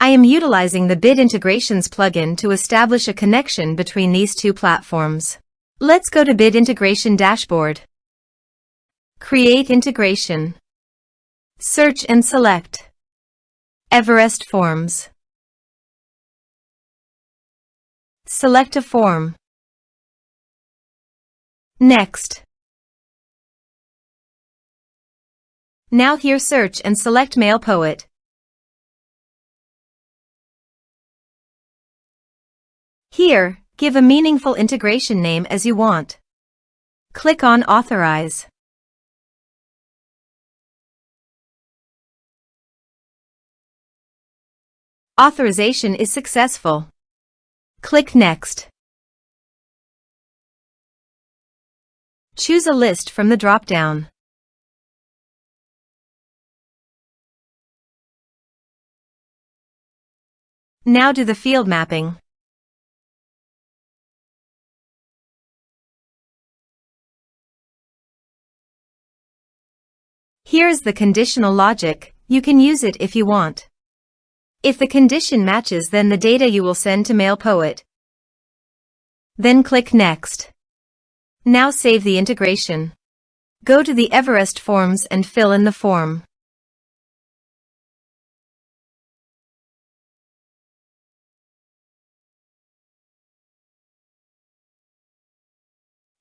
I am utilizing the Bit Integrations plugin to establish a connection between these two platforms. Let's go to Bit Integration Dashboard. Create integration. Search and select Everest Forms. Select a form. Next. Now here search and select MailPoet. Here, give a meaningful integration name as you want. Click on Authorize. Authorization is successful. Click Next. Choose a list from the drop-down. Now do the field mapping. Here's the conditional logic. You can use it if you want. If the condition matches, then the data you will send to MailPoet. Then click Next. Now save the integration. Go to the Everest Forms and fill in the form.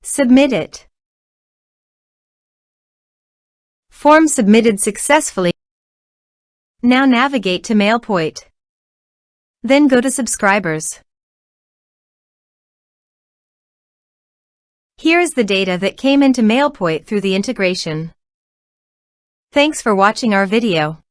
Submit it. Form submitted successfully. Now navigate to MailPoet. Then go to Subscribers. Here is the data that came into MailPoet through the integration. Thanks for watching our video.